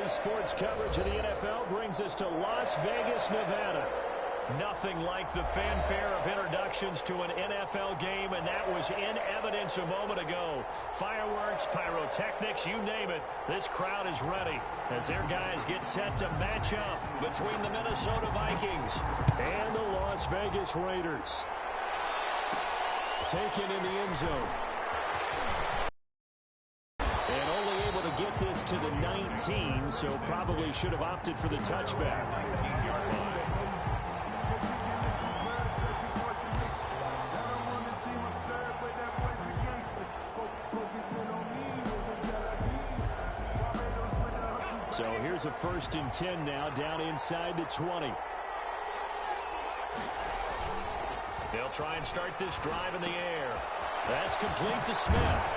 CBS Sports coverage of the NFL brings us to Las Vegas, Nevada. Nothing like the fanfare of introductions to an NFL game, and that was in evidence a moment ago. Fireworks, pyrotechnics, you name it. This crowd is ready as their guys get set to match up between the Minnesota Vikings and the Las Vegas Raiders. Taken in the end zone. And only able to get this to the 19, so probably should have opted for the touchback. So here's a 1st and 10 now, down inside the 20. They'll try and start this drive in the air. That's complete to Smith.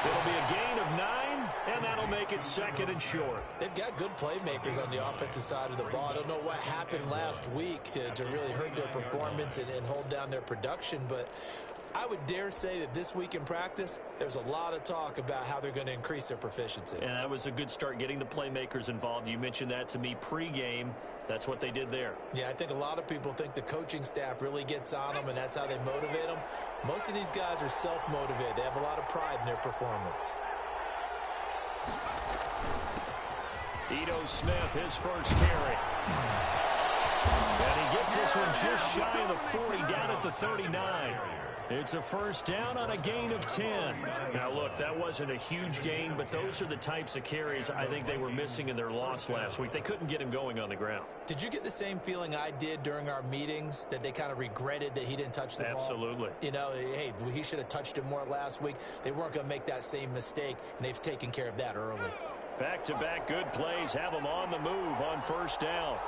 It'll be a gain of 9, and that'll make it 2nd and short. They've got good playmakers on the offensive side of the ball. I don't know what happened last week to really hurt their performance and hold down their production, but I would dare say that this week in practice, there's a lot of talk about how they're going to increase their proficiency. And that was a good start, getting the playmakers involved. You mentioned that to me pregame. That's what they did there. Yeah, I think a lot of people think the coaching staff really gets on them, and that's how they motivate them. Most of these guys are self-motivated. They have a lot of pride in their performance. Ito Smith, his first carry. And he gets this one just shy of the 40, down at the 39. It's a 1st down on a gain of 10. Now, look, that wasn't a huge gain, but those are the types of carries I think they were missing in their loss last week. They couldn't get him going on the ground. Did you get the same feeling I did during our meetings, that they kind of regretted that he didn't touch the ball? Absolutely. You know, hey, he should have touched it more last week. They weren't going to make that same mistake, and they've taken care of that early. Back-to-back good plays have them on the move on 1st down.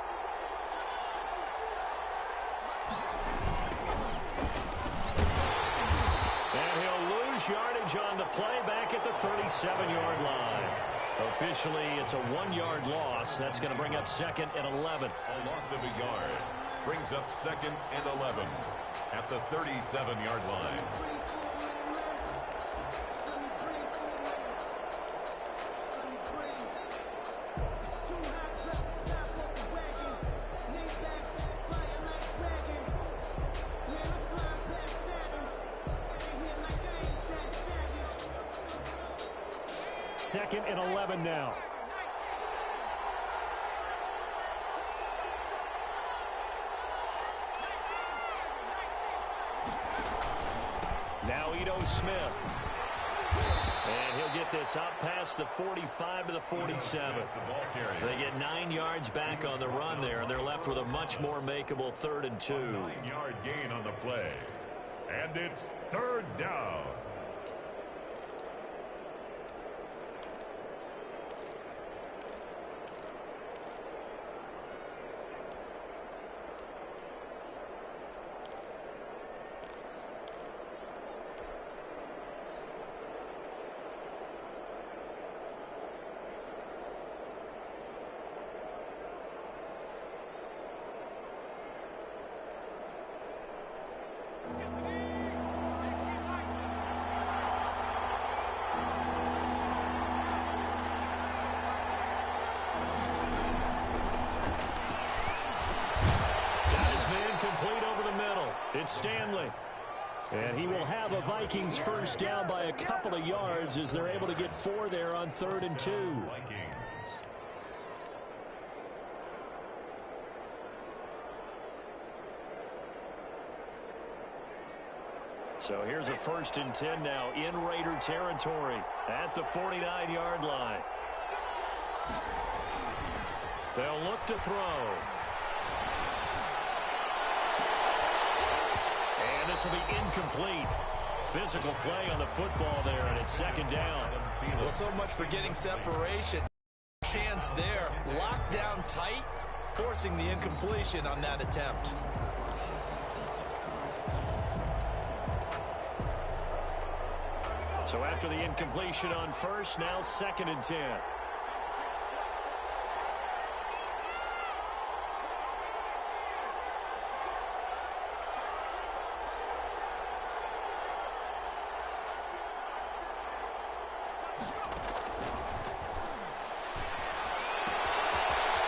Yardage on the play, back at the 37-yard line. Officially, it's a 1-yard loss. That's going to bring up 2nd and 11. A loss of a yard brings up 2nd and 11 at the 37-yard line. Second and 11 now. Now Ito Smith. And he'll get this up past the 45 to the 47. They get 9 yards back on the run there, and they're left with a much more makeable 3rd and 2. 9-yard gain on the play. And it's 3rd down. Complete over the middle. It's Stanley. And he will have a Vikings 1st down by a couple of yards as they're able to get 4 there on 3rd and 2. So here's a 1st and 10 now in Raider territory at the 49-yard line. They'll look to throw. And this will be incomplete. Physical play on the football there, and it's 2nd down. Well, so much for getting separation. Chance there. Locked down tight, forcing the incompletion on that attempt. So after the incompletion on 1st, now 2nd and 10.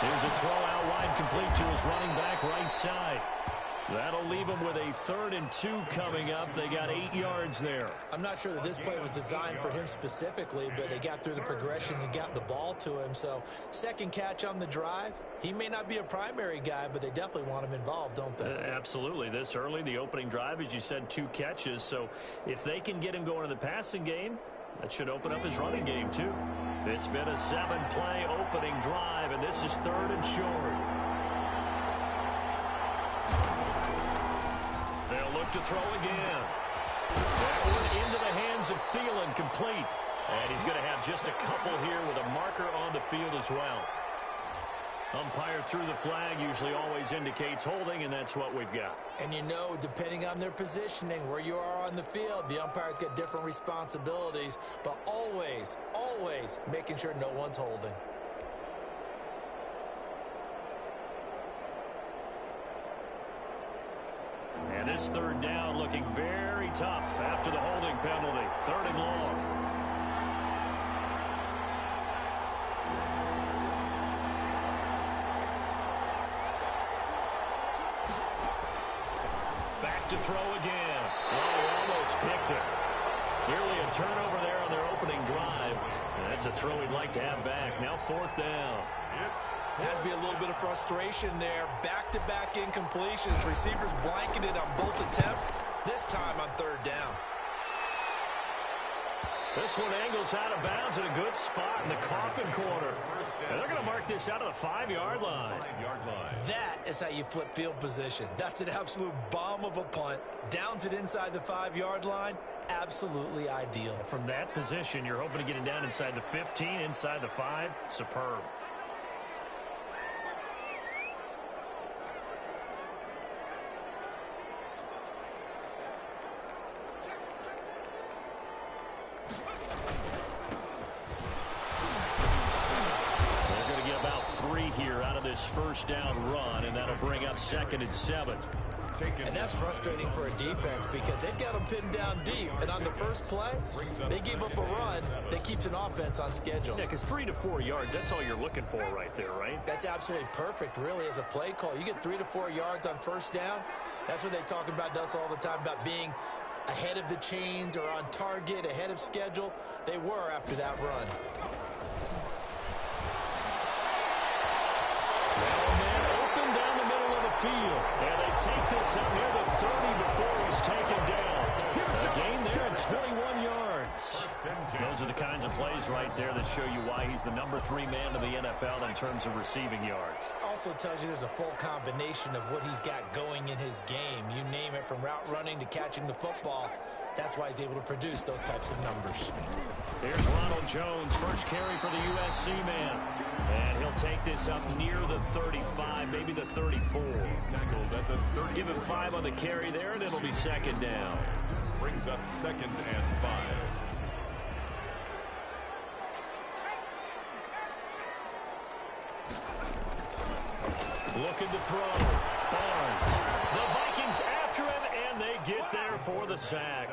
Here's a throw out wide, complete to his running back right side. That'll leave him with a 3rd and 2 coming up. They got 8 yards there. I'm not sure that this play was designed for him specifically, but they got through the progressions and got the ball to him. So, second catch on the drive. He may not be a primary guy, but they definitely want him involved, don't they? Absolutely. This early, the opening drive, as you said, 2 catches. So, if they can get him going in the passing game, that should open up his running game, too. It's been a 7-play opening drive, and this is 3rd and short. They'll look to throw again. That one into the hands of Thielen, complete. And he's going to have just a couple here with a marker on the field as well. Umpire threw the flag, usually always indicates holding, and that's what we've got. And you know, depending on their positioning, where you are on the field, the umpires get different responsibilities, but always, always making sure no one's holding. And this 3rd down looking very tough after the holding penalty. 3rd and long. Back to throw again. Oh, almost picked it. Nearly a turnover there on their opening drive. And that's a throw he'd like to have back. Now 4th down. Has to be a little bit of frustration there. Back-to-back incompletions. Receivers blanketed on both attempts. This time on 3rd down. This one angles out of bounds in a good spot in the coffin corner. And they're going to mark this out of the 5-yard line. That is how you flip field position. That's an absolute bomb of a punt. Downs it inside the 5-yard line. Absolutely ideal. From that position, you're hoping to get it down inside the 15, inside the 5. Superb. This 1st down run, and that'll bring up 2nd and 7. And that's frustrating for a defense because they've got them pinned down deep. And on the first play, they gave up a run that keeps an offense on schedule. Yeah, because 3 to 4 yards, that's all you're looking for right there, right? That's absolutely perfect, really, as a play call. You get 3 to 4 yards on 1st down. That's what they talk about us all the time, about being ahead of the chains or on target, ahead of schedule. They were after that run. Field. And they take this up near the 30 before he's taken down. A gain there of 21 yards. Those are the kinds of plays right there that show you why he's the number 3 man in the NFL in terms of receiving yards. Also tells you there's a full combination of what he's got going in his game. You name it, from route running to catching the football. That's why he's able to produce those types of numbers. Here's Ronald Jones, first carry for the USC man. And he'll take this up near the 35, maybe the 34. Give him 5 on the carry there, and it'll be 2nd down. Brings up 2nd and 5. Looking to throw. Barnes. The Vikings after him, and they get there for the sack.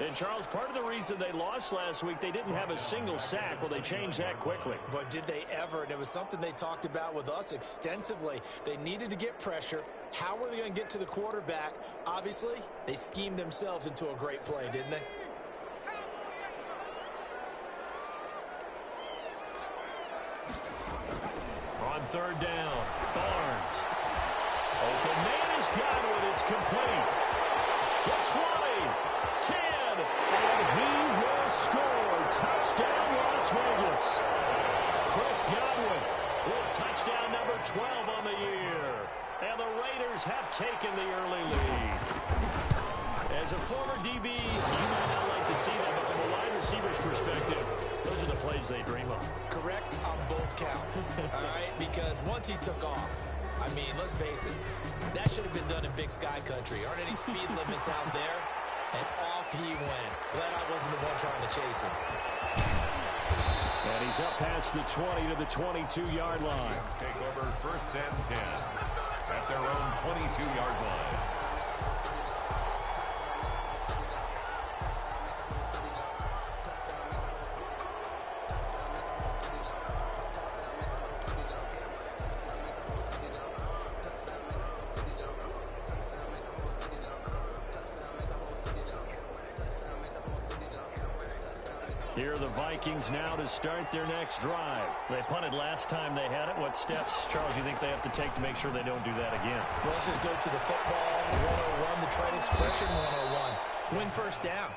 And, Charles, part of the reason they lost last week, they didn't have a single sack. Well, they changed that quickly. But did they ever? And it was something they talked about with us extensively. They needed to get pressure. How were they going to get to the quarterback? Obviously, they schemed themselves into a great play, didn't they? On 3rd down, Barnes. Open man is Godwin. It's complete. The 20, 10, and he will score. Touchdown, Las Vegas. Chris Godwin with touchdown number 12 on the year. And the Raiders have taken the early lead. As a former DB, you might not like to see that, but from a wide receiver's perspective, those are the plays they dream of. Correct on both counts, all right? Because once he took off, I mean, let's face it, that should have been done in Big Sky Country. Aren't any speed limits out there? And off he went. Glad I wasn't the one trying to chase him. And he's up past the 20 to the 22-yard line. Take over 1st and 10 at their own 22-yard line. Here are the Vikings now to start their next drive. They punted last time they had it. What steps, Charles, you think they have to take to make sure they don't do that again? Well, let's just go to the football 101, the trade expression 101. Win first down.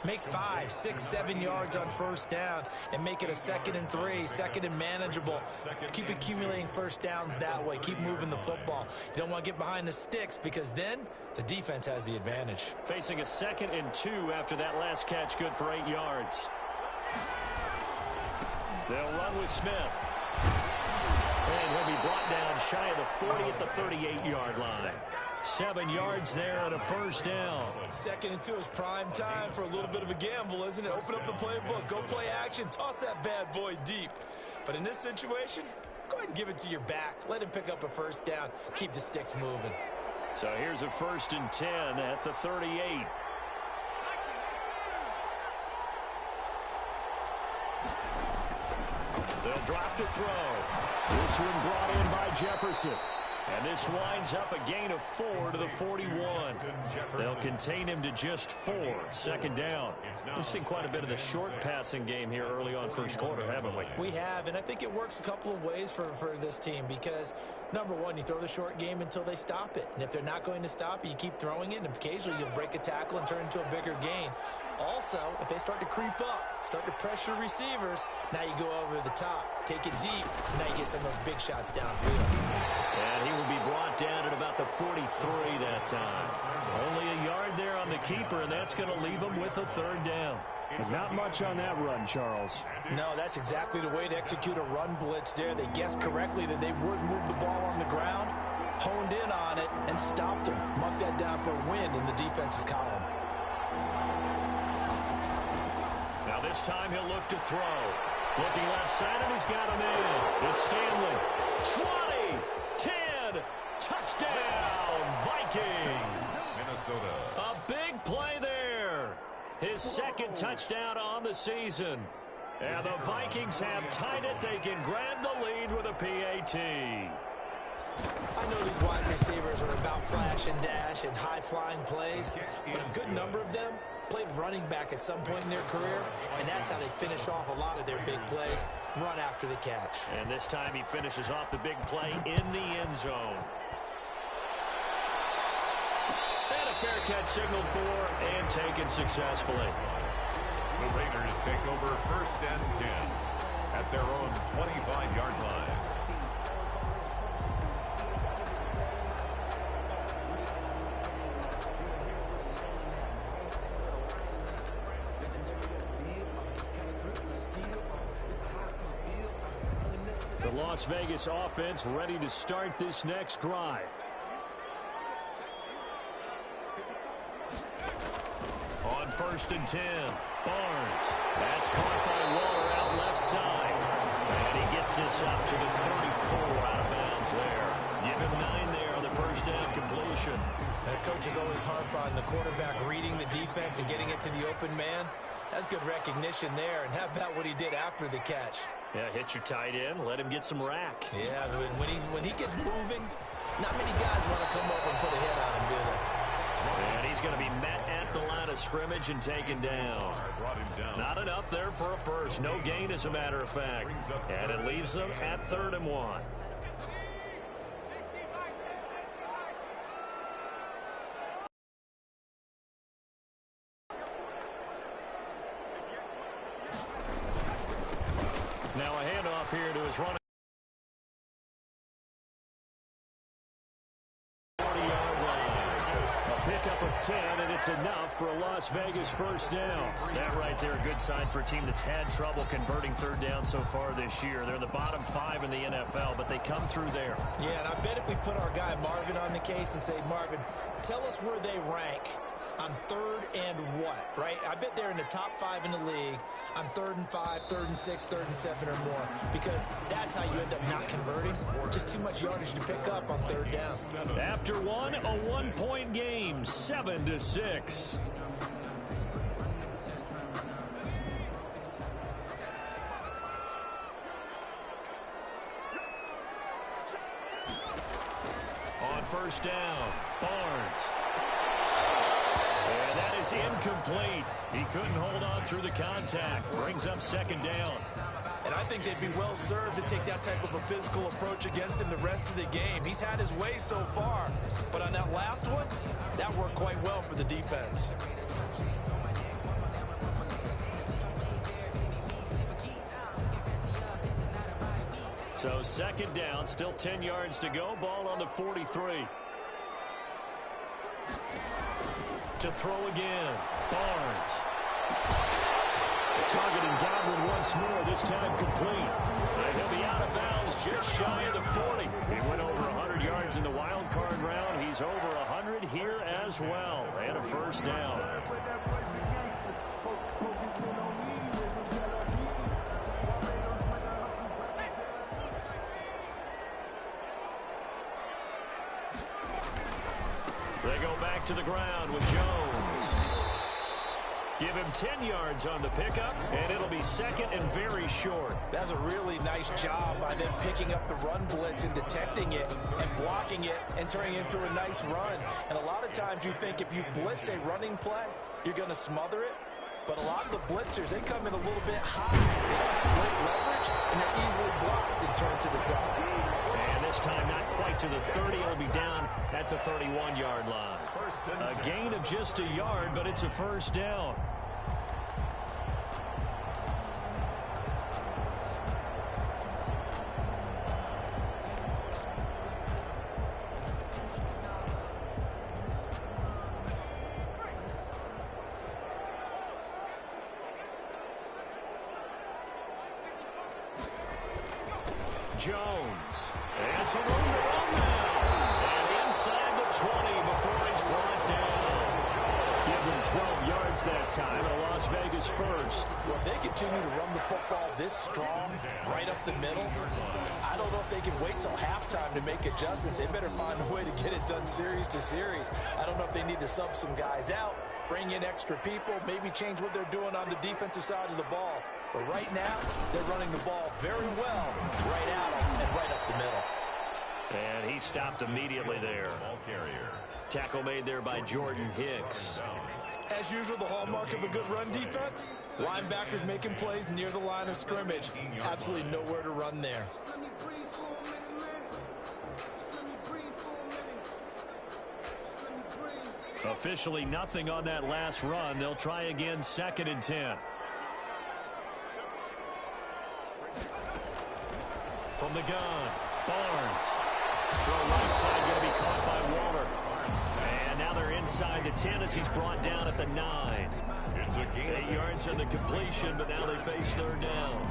Make 5, 6, 7 yards on first down and make it a 2nd and 3, 2nd and manageable. Keep accumulating first downs that way. Keep moving the football. You don't want to get behind the sticks because then the defense has the advantage. Facing a 2nd and 2 after that last catch, good for 8 yards. They'll run with Smith. And he'll be brought down shy of the 40 at the 38-yard line. 7 yards there and a first down. 2nd and 2 is prime time for a little bit of a gamble, isn't it? Open up the playbook, go play action, toss that bad boy deep. But in this situation, go ahead and give it to your back. Let him pick up a first down. Keep the sticks moving. So here's a 1st and 10 at the 38. They'll drop to throw. This one brought in by Jefferson. And this winds up a gain of 4 to the 41. They'll contain him to just 4. 2nd down. We've seen quite a bit of the short passing game here early on first quarter, haven't we? We have, and I think it works a couple of ways for this team because, number one, you throw the short game until they stop it. And if they're not going to stop it, you keep throwing it, and occasionally you'll break a tackle and turn it into a bigger gain. Also, if they start to creep up, start to pressure receivers, now you go over the top, take it deep, and now you get some of those big shots downfield. And he will be brought down at about the 43 that time. Only a yard there on the keeper, and that's going to leave him with a 3rd down. There's not much on that run, Charles. No, that's exactly the way to execute a run blitz there. They guessed correctly that they would move the ball on the ground, honed in on it, and stopped them. Mark that down for a win in the defense's column. Now this time he'll look to throw. Looking left side, and he's got him in. It's Stanley. 20, 10, touchdown, Vikings. Minnesota. A big play there. His 2nd touchdown on the season. And the Vikings have tied it. They can grab the lead with a PAT. I know these wide receivers are about flash and dash and high-flying plays, but a good number of them played running back at some point in their career, and that's how they finish off a lot of their big plays, run after the catch. And this time he finishes off the big play in the end zone. And a fair catch signaled for and taken successfully. The Raiders take over 1st and 10 at their own 25-yard line. The Las Vegas offense ready to start this next drive. On 1st and 10, Barnes. That's caught by Waller out left side. And he gets this up to the 34 out of bounds there. Give him 9 there on the first down completion. Coaches always harp on the quarterback reading the defense and getting it to the open man. That's good recognition there. And how about what he did after the catch? Yeah, hit your tight end, let him get some rack. Yeah, when he gets moving, not many guys want to come over and put a hit on him, do they? And he's going to be met at the line of scrimmage and taken down. Not enough there for a first. No gain, as a matter of fact. And it leaves them at 3rd and 1. Now a handoff here to his running. 40-yard line. A pickup of 10, and it's enough for a Las Vegas first down. That right there, a good sign for a team that's had trouble converting 3rd down so far this year. They're in the bottom 5 in the NFL, but they come through there. Yeah, and I bet if we put our guy Marvin on the case and say, Marvin, tell us where they rank on 3rd and what, right? I bet they're in the top 5 in the league on 3rd and 5, 3rd and 6, 3rd and 7 or more, because that's how you end up not converting. Just too much yardage to pick up on 3rd down. After one, a 1-point game, 7-6. On first down, Barnes. And That is incomplete. He couldn't hold on through the contact. Brings up second down. And I think they'd be well served to take that type of a physical approach against him the rest of the game. He's had his way so far, but on that last one, that worked quite well for the defense. So second down, still 10 yards to go. Ball on the 43. To throw again, Barnes. Targeting Godwin once more, this time complete. And he'll be out of bounds just shy of the 40. He went over 100 yards in the wild card round. He's over 100 here as well. And a first down. They go back to the ground with Jones. Give him 10 yards on the pickup, and it'll be second and very short. That's a really nice job by them picking up the run blitz and detecting it and blocking it and turning it into a nice run. And a lot of times you think if you blitz a running play, you're going to smother it. But a lot of the blitzers, they come in a little bit high. They don't have great leverage, and they're easily blocked and turned to the side. And this time not quite to the 30. It'll be down at the 31-yard line. A gain of just a yard, but it's a first down. Jones. And some room to run now. And inside the 20 before he's brought down. Give them 12 yards that time. And a Las Vegas first. Well, if they continue to run the football this strong, right up the middle, I don't know if they can wait till halftime to make adjustments. They better find a way to get it done series to series. I don't know if they need to sub some guys out, bring in extra people, maybe change what they're doing on the defensive side of the ball. But right now, they're running the ball very well, right at them and right up the middle. And he stopped immediately there. Tackle made there by Jordan Hicks. As usual, the hallmark of a good run defense, linebackers making plays near the line of scrimmage. Absolutely nowhere to run there. Officially nothing on that last run. They'll try again, second and 10. From the gun, Barnes. Throw right side, going to be caught by Waller. And now they're inside the 10 as he's brought down at the 9. 8 yards on the completion, but now they face third down.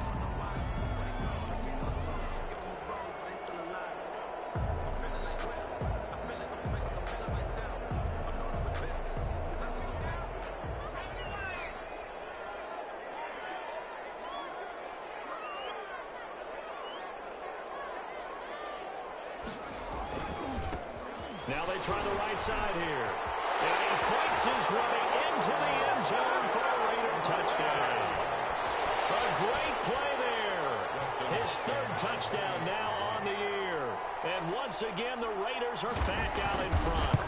Now they try the right side here. And he fights his way into the end zone for a Raider touchdown. A great play there. His third touchdown now on the year. And once again, the Raiders are back out in front.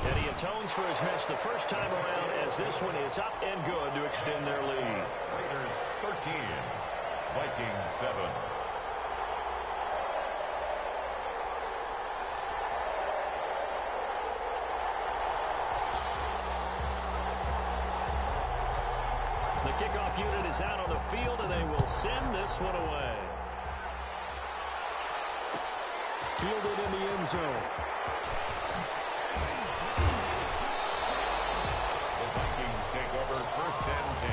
And he atones for his miss the first time around as this one is up and good to extend their lead. Raiders 13, Vikings 7. The kickoff unit is out on the field, and they will send this one away. Fielded in the end zone. The Vikings take over first and 10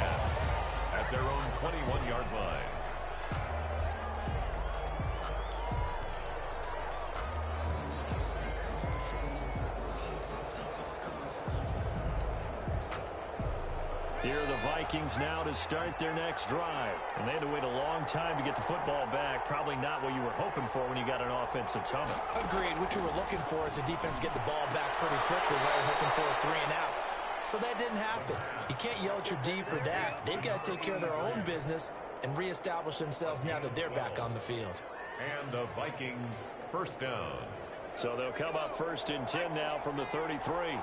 at their own 21-yard line. Here are the Vikings now to start their next drive. And they had to wait a long time to get the football back. Probably not what you were hoping for when you got an offense that's humming. Agreed. What you were looking for is the defense get the ball back pretty quickly while you're hoping for a 3 and out. So that didn't happen. You can't yell at your D for that. They've got to take care of their own business and reestablish themselves now that they're back on the field. And the Vikings first down. So they'll come up first and 10 now from the 33.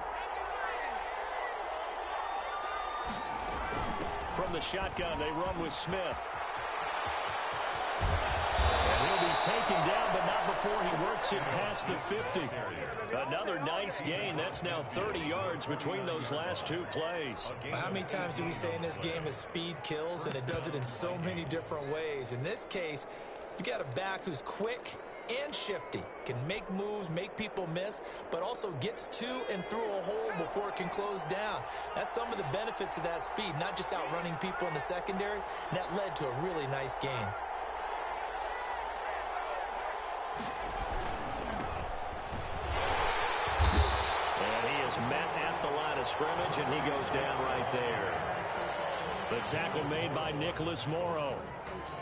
From the shotgun, they run with Smith. And he'll be taken down, but not before he works it past the 50. Another nice gain. That's now 30 yards between those last two plays. How many times do we say in this game that speed kills, and it does it in so many different ways? In this case, you got a back who's quick and shifty, can make moves, make people miss, but also gets to and through a hole before it can close down. That's some of the benefits of that speed, not just outrunning people in the secondary. And that led to a really nice gain. And he is met at the line of scrimmage, and he goes down right there. The tackle made by Nicholas Morrow.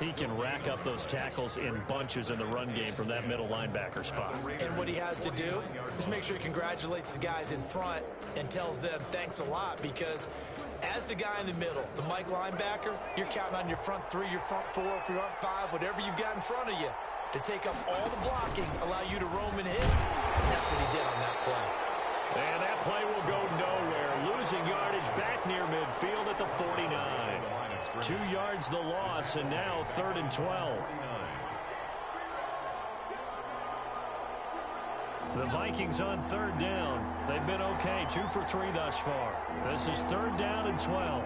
He can rack up those tackles in bunches in the run game from that middle linebacker spot. And what he has to do is make sure he congratulates the guys in front and tells them thanks a lot, because as the guy in the middle, the Mike linebacker, you're counting on your front three, your front four, front five, whatever you've got in front of you to take up all the blocking, allow you to roam and hit. And that's what he did on that play. And that play will go nowhere. Losing yardage back near midfield at the 49. 2 yards the loss, and now 3rd and 12. The Vikings on 3rd down. They've been okay, 2 for 3 thus far. This is 3rd down and 12.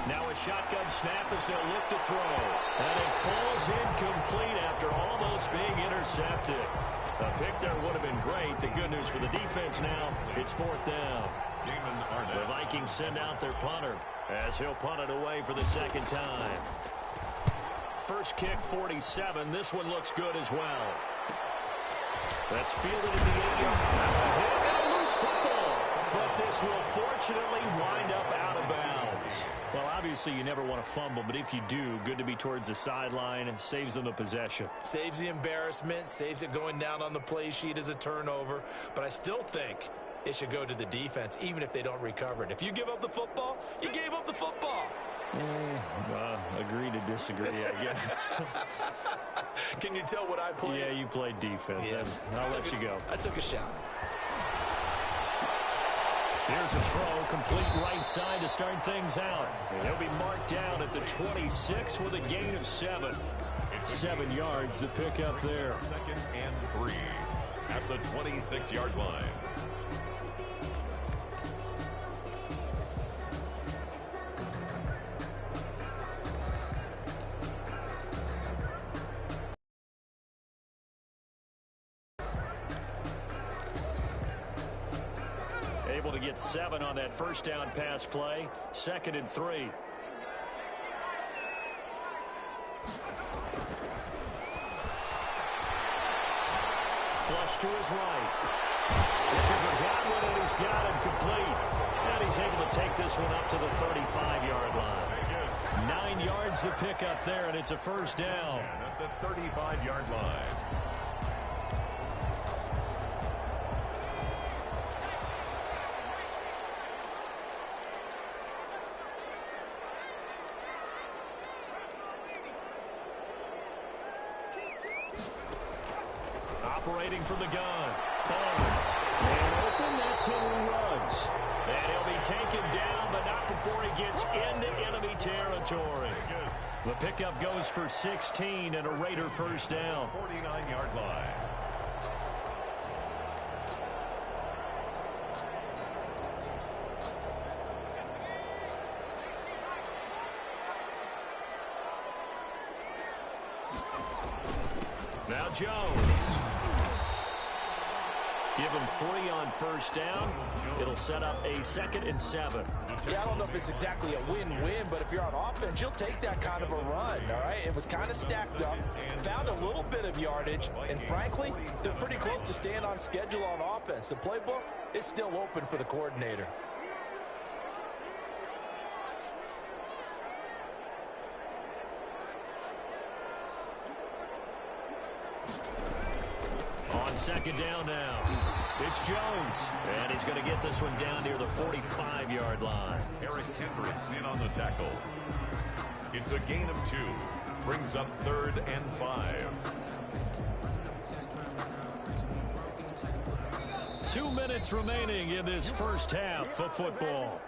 Now a shotgun snap as they'll look to throw. And it falls incomplete after almost being intercepted. A pick there would have been great. The good news for the defense now, it's 4th down. The Vikings send out their punter as he'll punt it away for the 2nd time. First kick, 47. This one looks good as well. That's fielded at the 8-yard line. And a loose football. But this will fortunately wind up out of bounds. Well, obviously you never want to fumble, but if you do, good to be towards the sideline. It saves them the possession. Saves the embarrassment, saves it going down on the play sheet as a turnover. But I still think it should go to the defense, even if they don't recover it. If you give up the football, you gave up the football. Agree to disagree, I guess. Can you tell what I played? Yeah, you played defense. Yeah. I'll let you go. I took a shot. Here's a throw, complete right side to start things out. He'll be marked down at the 26 with a gain of 7. 7 yards, the pickup there. 2nd and 3 at the 26-yard line. Able to get 7 on that first down pass play. 2nd and 3. Flush to his right. Looking for Godwin, and he's got him complete. And he's able to take this one up to the 35-yard line. 9 yards to pick up there, and it's a first down. At the 35-yard line. Operating from the gun. Bones. And open, that's Henry Ruggs. And he'll be taken down, but not before he gets into enemy territory. The pickup goes for 16 and a Raider first down. 49-yard line. Now Jones. Give him 3 on first down. It'll set up a 2nd and 7. Yeah, I don't know if it's exactly a win-win, but if you're on offense, you'll take that kind of a run, all right? It was kind of stacked up, found a little bit of yardage, and frankly, they're pretty close to staying on schedule on offense. The playbook is still open for the coordinator. On 2nd down now. It's Jones. And he's going to get this one down near the 45-yard line. Eric Kendricks in on the tackle. It's a gain of 2. Brings up 3rd and 5. 2 minutes remaining in this first half of football.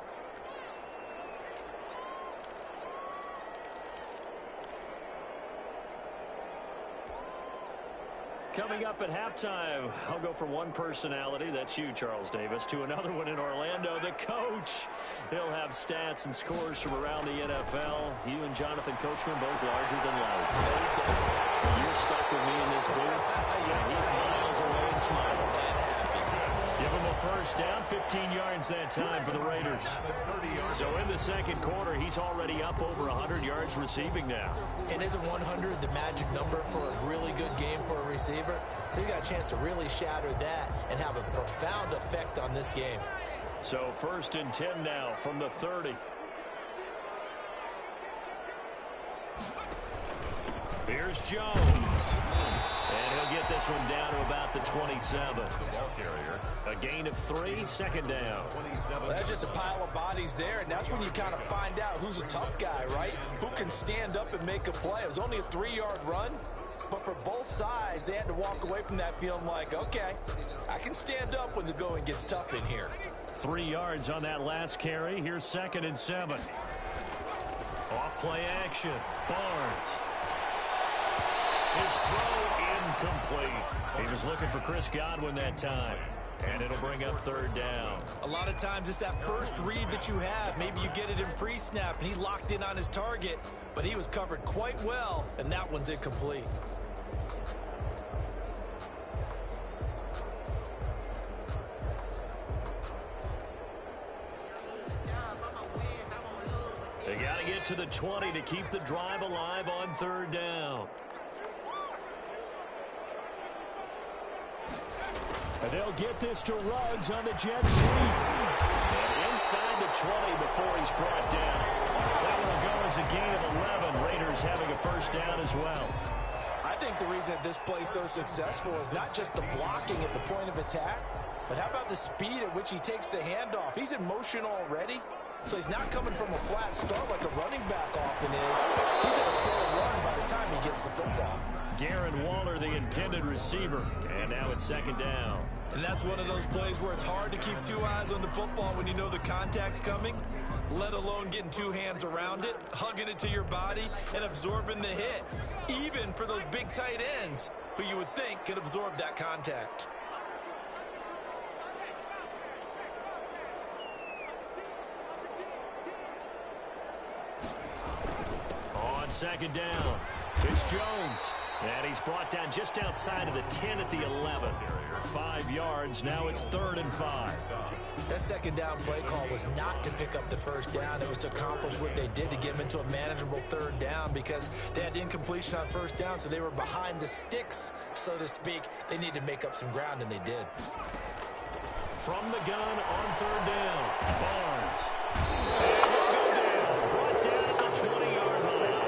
Coming up at halftime, I'll go from one personality, that's you, Charles Davis, to another one in Orlando, the coach. He'll have stats and scores from around the NFL. You and Jonathan Coachman both larger than life. You're stuck with me in this booth. Yes, he's miles away and smiling. And happy. Give him a first down, 15 yards that time for the Raiders. So in the second quarter, he's already up over 100 yards receiving now. And isn't 100 the magic number for a really good game for a receiver? So you got a chance to really shatter that and have a profound effect on this game. So 1st and 10 now from the 30. Here's Jones. And he'll get this one down to about the 27. Ball carrier. A gain of 3, 2nd down. Well, that's just a pile of bodies there, and that's when you kind of find out who's a tough guy, right? Who can stand up and make a play. It was only a 3-yard run, but for both sides, they had to walk away from that feeling like, okay, I can stand up when the going gets tough in here. 3 yards on that last carry. Here's 2nd and 7. Off play action. Barnes. His throw incomplete. He was looking for Chris Godwin that time. And it'll bring up 3rd down. A lot of times it's that first read that you have. Maybe you get it in pre-snap and he locked in on his target, but he was covered quite well, and that one's incomplete. They got to get to the 20 to keep the drive alive on 3rd down. And they'll get this to Ruggs on the jet sweep. And inside the 20 before he's brought down. That will go as a gain of 11. Raiders having a first down as well. I think the reason that this play is so successful is not just the blocking at the point of attack, but how about the speed at which he takes the handoff? He's in motion already, so he's not coming from a flat start like a running back often is. He's at a full run by the time he gets the football. Darren Waller, the intended receiver. And now it's 2nd down. And that's one of those plays where it's hard to keep 2 eyes on the football when you know the contact's coming, let alone getting 2 hands around it, hugging it to your body, and absorbing the hit, even for those big tight ends who you would think could absorb that contact. On 2nd down, it's Jones. And he's brought down just outside of the 10 at the 11. 5 yards. Now it's 3rd and 5. That 2nd down play call was not to pick up the first down. It was to accomplish what they did to get them into a manageable 3rd down because they had incompletion on 1st down, so they were behind the sticks, so to speak. They needed to make up some ground, and they did. From the gun on 3rd down, Barnes. And he'll go down. Brought down at the 20-yard line.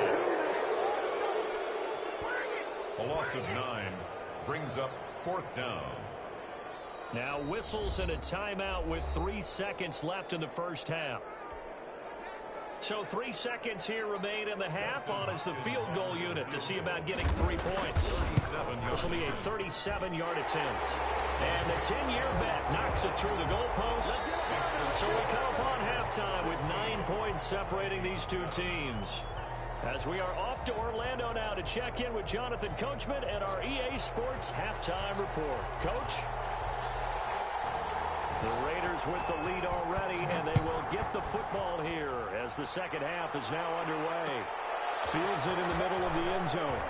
A loss of 9 brings up 4th down. Now whistles and a timeout with 3 seconds left in the first half. So 3 seconds here remain in the half. On is the field goal unit to see about getting 3 points. This will be a 37-yard attempt. And the 10-year vet knocks it through the goalpost. So we come upon halftime with 9 points separating these two teams. As we are off to Orlando now to check in with Jonathan Coachman and our EA Sports halftime report. Coach? The Raiders with the lead already, and they will get the football here as the second half is now underway. Fields it in the middle of the end zone.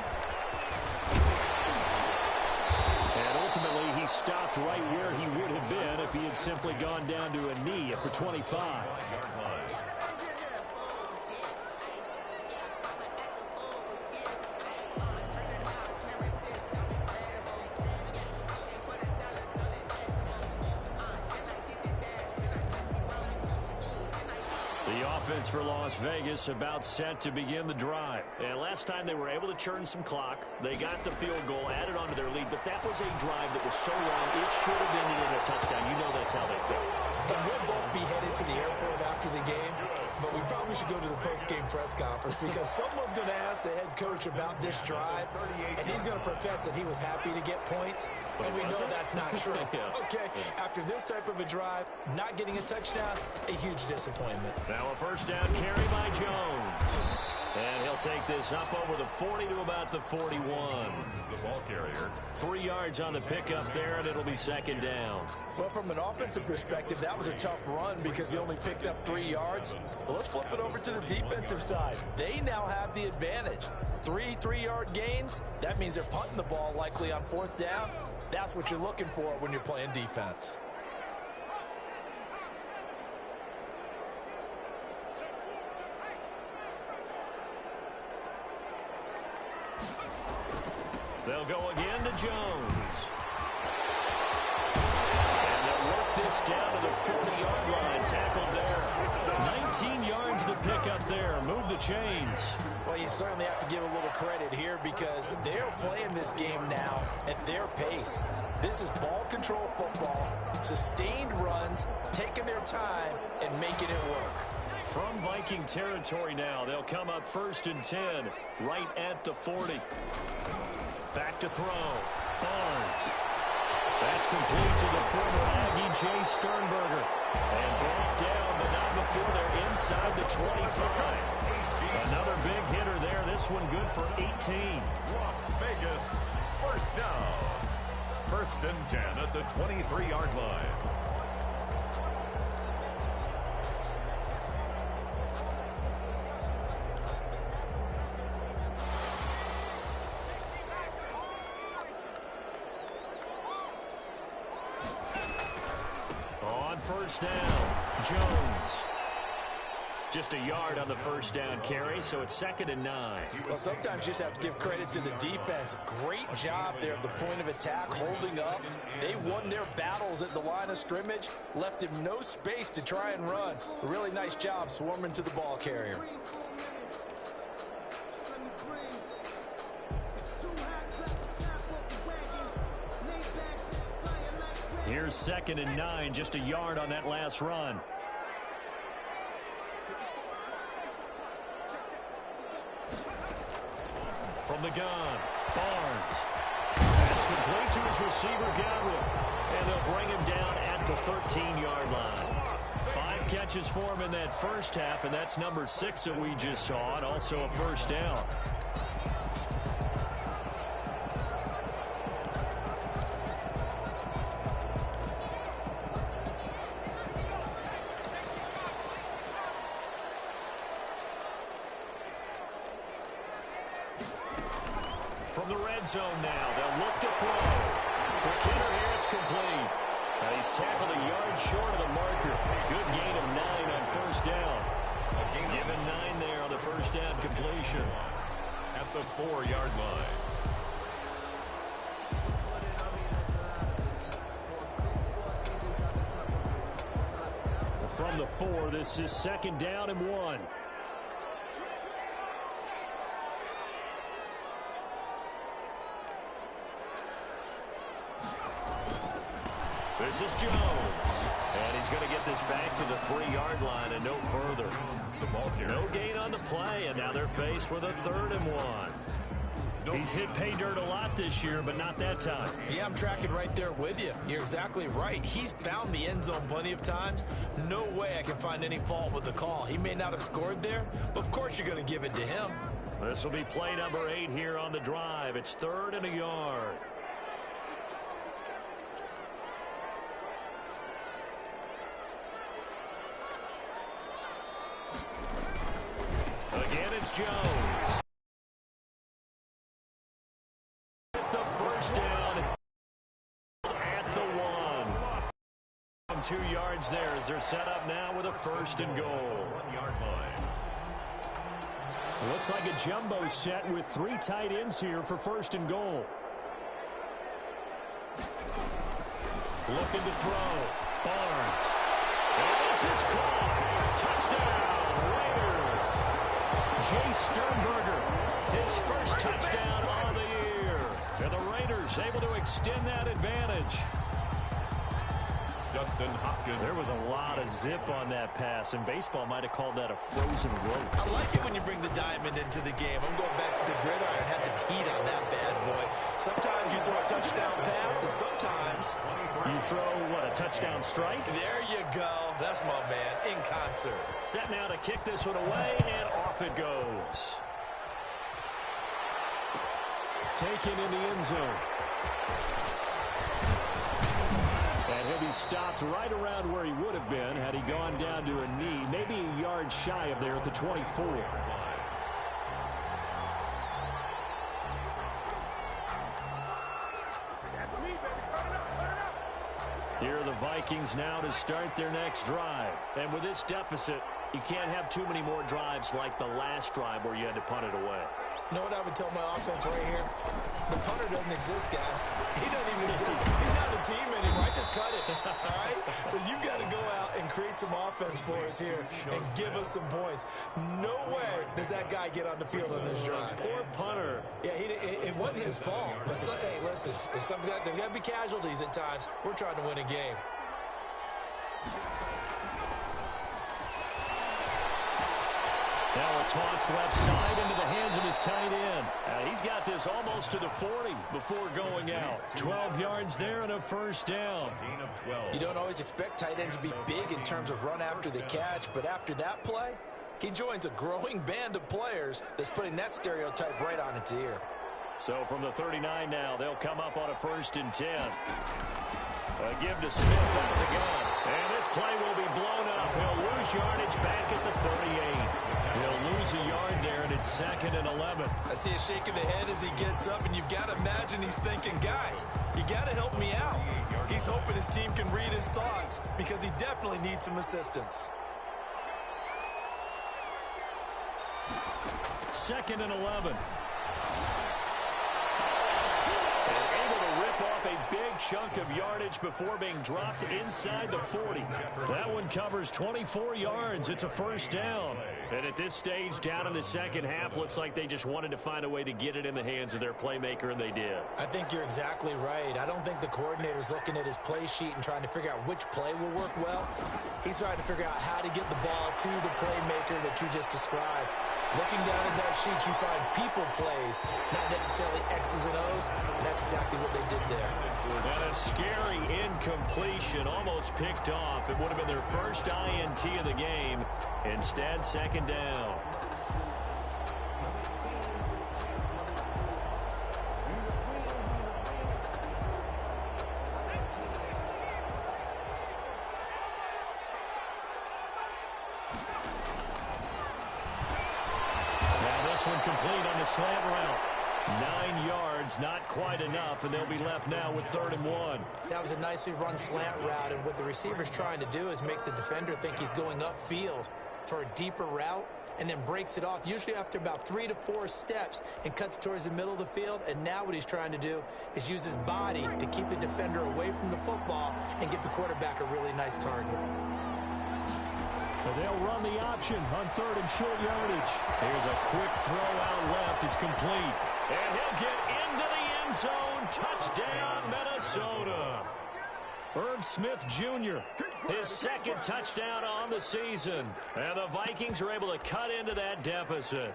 And ultimately, he stopped right where he would have been if he had simply gone down to a knee at the 25. Offense for Las Vegas about set to begin the drive. And last time they were able to churn some clock. They got the field goal, added onto their lead, but that was a drive that was so long it should have ended in a touchdown. You know that's how they felt. And we'll both be headed to the airport after the game, but we probably should go to the post-game press conference because someone's going to ask the head coach about this drive, and he's going to profess that he was happy to get points, and we know that's not true. Okay, after this type of a drive, not getting a touchdown, a huge disappointment. Now a first down carry by Jones. And he'll take this up over the 40 to about the 41. The ball carrier. 3 yards on the pickup there, and it'll be second down. Well, from an offensive perspective, that was a tough run because he only picked up 3 yards. Well, let's flip it over to the defensive side. They now have the advantage. 3 3-yard gains. That means they're punting the ball likely on 4th down. That's what you're looking for when you're playing defense. They'll go again to Jones. And they'll work this down to the 40-yard line. Tackled there. 19 yards to pick up there. Move the chains. Well, you certainly have to give a little credit here because they're playing this game now at their pace. This is ball control football, sustained runs, taking their time, and making it work. From Viking territory now, they'll come up 1st and 10, right at the 40. Back to throw. Barnes. That's complete to the former Aggie, Jay Sternberger. And brought down, but not before they're inside the 25. Another big hitter there. This one good for 18. Las Vegas, first down. 1st and 10 at the 23-yard line. First down, Jones. Just a yard on the first down carry, so it's 2nd and 9. Well, sometimes you just have to give credit to the defense. Great job there at the point of attack, holding up. They won their battles at the line of scrimmage, left him no space to try and run. A really nice job swarming to the ball carrier. Here's 2nd and 9, just a yard on that last run. From the gun, Barnes. That's complete to his receiver, Godwin. And they'll bring him down at the 13-yard line. 5 catches for him in that first half, and that's number 6 that we just saw, and also a first down. From the red zone now, they'll look to throw. Quick hitter here, it's complete. He's tackled a yard short of the marker. Good gain of 9 on first down. Given 9 there on the first down completion. At the 4-yard line. From the 4, this is 2nd down and 1. This is Jones. And he's going to get this back to the 3-yard line and no further. No gain on the play, and now they're faced with a 3rd and 1. He's hit pay dirt a lot this year, but not that time. Yeah, I'm tracking right there with you. You're exactly right. He's found the end zone plenty of times. No way I can find any fault with the call. He may not have scored there, but of course you're going to give it to him. This will be play number 8 here on the drive. It's 3rd and a yard. Again, it's Jones. The first down at the 1. 2 yards there as they're set up now with a 1st and goal. 1-yard line. Looks like a jumbo set with 3 tight ends here for 1st and goal. Looking to throw. Barnes. And this is caught. Touchdown, Raiders. Jay Sternberger, his first touchdown on the year. And the Raiders able to extend that advantage. Justin Hopkins. There was a lot of zip on that pass, and baseball might have called that a frozen rope. I like it when you bring the diamond into the game. I'm going back to the gridiron. Had some heat on that bad boy. Sometimes you throw a touchdown pass, and sometimes you throw, what, a touchdown strike? There you go. That's my man, in concert. Set now to kick this one away, and off it goes. Taken in the end zone. And he'll be stopped right around where he would have been had he gone down to a knee, maybe a yard shy of there at the 24. Here are the Vikings now to start their next drive. And with this deficit, you can't have too many more drives like the last drive where you had to punt it away. You know what I would tell my offense right here? The punter doesn't exist, guys. He doesn't even exist. He's not a team anymore. I just cut it, all right? So you've got to go out and create some offense for us here and give us some points. No way does that guy get on the field on this drive. Poor punter. Yeah, it wasn't his fault. But hey, listen, there's got to be casualties at times. We're trying to win a game. Now a toss left side into the hands of his tight end. He's got this almost to the 40 before going out. 12 yards there and a first down. You don't always expect tight ends to be big in terms of run after the catch, but after that play, he joins a growing band of players that's putting that stereotype right on its ear. So from the 39 now, they'll come up on a 1st and 10. A give to Smith out of the gun. And this play will be blown up. He'll lose yardage back at the 38. He'll lose a yard there, and it's 2nd and 11. I see a shake of the head as he gets up, and you've got to imagine he's thinking, guys, you got to help me out. He's hoping his team can read his thoughts because he definitely needs some assistance. 2nd and 11. A big chunk of yardage before being dropped inside the 40. That one covers 24 yards. It's a first down. And at this stage, down in the second half, looks like they just wanted to find a way to get it in the hands of their playmaker, and they did. I think you're exactly right. I don't think the coordinator's looking at his play sheet and trying to figure out which play will work well. He's trying to figure out how to get the ball to the playmaker that you just described. Looking down at that sheet, you find people plays, not necessarily X's and O's, and that's exactly what they did there. And a scary incompletion, almost picked off. It would have been their first INT of the game. Instead, 2nd down. Now this one complete on the slant route. 9 yards, not quite enough, and they'll be left now with 3rd and 1. That was a nicely run slant route, and what the receiver's trying to do is make the defender think he's going upfield for a deeper route, and then breaks it off, usually after about 3 to 4 steps, and cuts towards the middle of the field. And now what he's trying to do is use his body to keep the defender away from the football and give the quarterback a really nice target. So they'll run the option on 3rd and short yardage. Here's a quick throw out left. It's complete. And he'll get into the end zone. Touchdown, Minnesota. Irv Smith Jr., his 2nd touchdown on the season. And the Vikings are able to cut into that deficit.